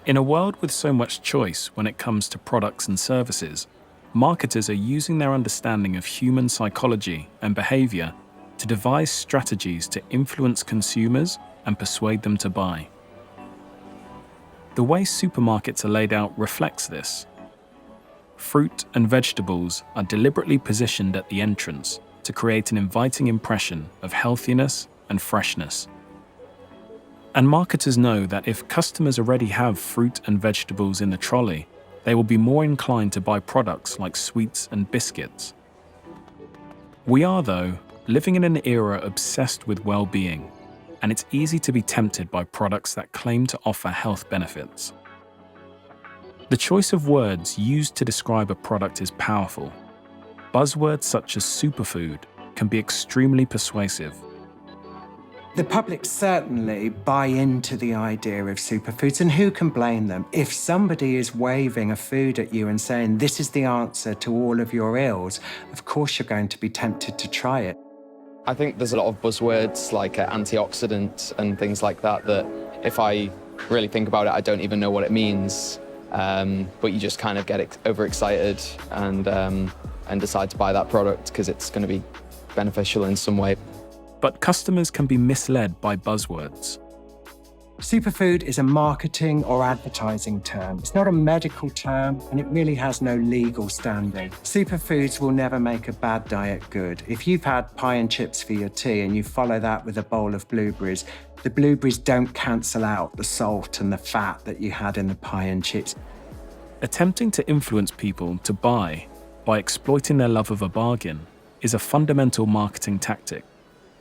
In a world with so much choice when it comes to products and services, marketers are using their understanding of human psychology and behavior to devise strategies to influence consumers and persuade them to buy. The way supermarkets are laid out reflects this. Fruit and vegetables are deliberately positioned at the entrance to create an inviting impression of healthiness and freshness. And marketers know that if customers already have fruit and vegetables in the trolley, they will be more inclined to buy products like sweets and biscuits. We are, though, living in an era obsessed with well-being, and it's easy to be tempted by products that claim to offer health benefits. The choice of words used to describe a product is powerful. Buzzwords such as superfood can be extremely persuasive. The public certainly buy into the idea of superfoods, and who can blame them? If somebody is waving a food at you and saying, this is the answer to all of your ills, of course you're going to be tempted to try it. I think there's a lot of buzzwords like antioxidant and things like that, that if I really think about it, I don't even know what it means. But you just kind of get overexcited and decide to buy that product because it's going to be beneficial in some way. But customers can be misled by buzzwords. Superfood is a marketing or advertising term. It's not a medical term, and it really has no legal standing. Superfoods will never make a bad diet good. If you've had pie and chips for your tea and you follow that with a bowl of blueberries, the blueberries don't cancel out the salt and the fat that you had in the pie and chips. Attempting to influence people to buy by exploiting their love of a bargain is a fundamental marketing tactic,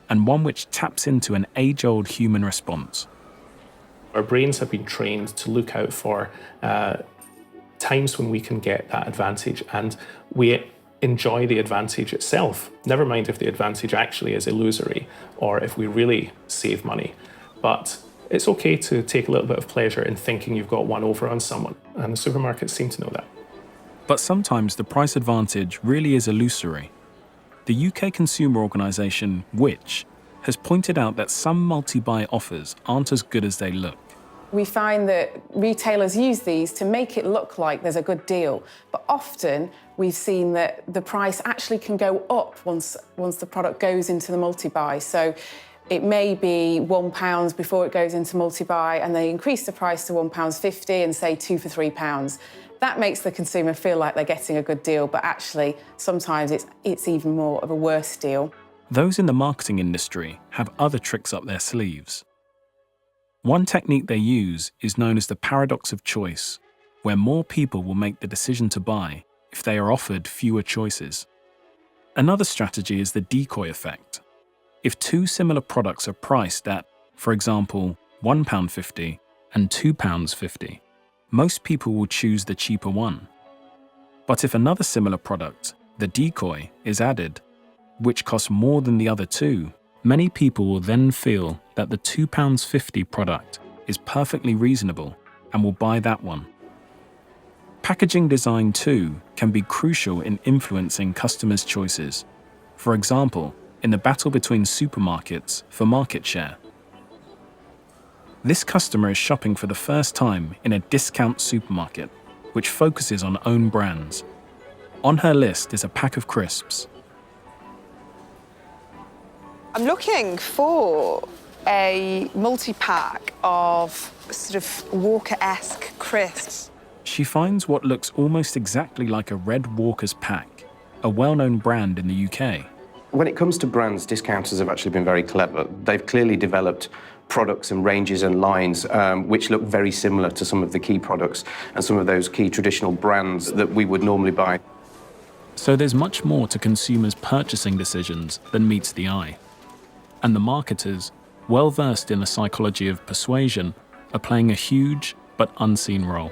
and one which taps into an age-old human response. Our brains have been trained to look out for times when we can get that advantage, and we enjoy the advantage itself. Never mind if the advantage actually is illusory or if we really save money. But it's okay to take a little bit of pleasure in thinking you've got one over on someone, and the supermarkets seem to know that. But sometimes the price advantage really is illusory. The UK consumer organisation, Which, has pointed out that some multi-buy offers aren't as good as they look. We find that retailers use these to make it look like there's a good deal, but often we've seen that the price actually can go up once the product goes into the multi-buy. So it may be £1 before it goes into multi-buy, and they increase the price to £1.50 and say 2 for £3. That makes the consumer feel like they're getting a good deal, but actually sometimes it's even more of a worse deal. Those in the marketing industry have other tricks up their sleeves. One technique they use is known as the paradox of choice, where more people will make the decision to buy if they are offered fewer choices. Another strategy is the decoy effect. If two similar products are priced at, for example, £1.50 and £2.50, most people will choose the cheaper one. But if another similar product, the decoy, is added, which costs more than the other two, many people will then feel that the £2.50 product is perfectly reasonable and will buy that one. Packaging design too can be crucial in influencing customers' choices. For example, in the battle between supermarkets for market share. This customer is shopping for the first time in a discount supermarket, which focuses on own brands. On her list is a pack of crisps. I'm looking for a multi-pack of sort of Walker-esque crisps. She finds what looks almost exactly like a Red Walker's pack, a well-known brand in the UK. When it comes to brands, discounters have actually been very clever. They've clearly developed products and ranges and lines which look very similar to some of the key products and some of those key traditional brands that we would normally buy. So there's much more to consumers' purchasing decisions than meets the eye. And the marketers, well versed in the psychology of persuasion, are playing a huge but unseen role.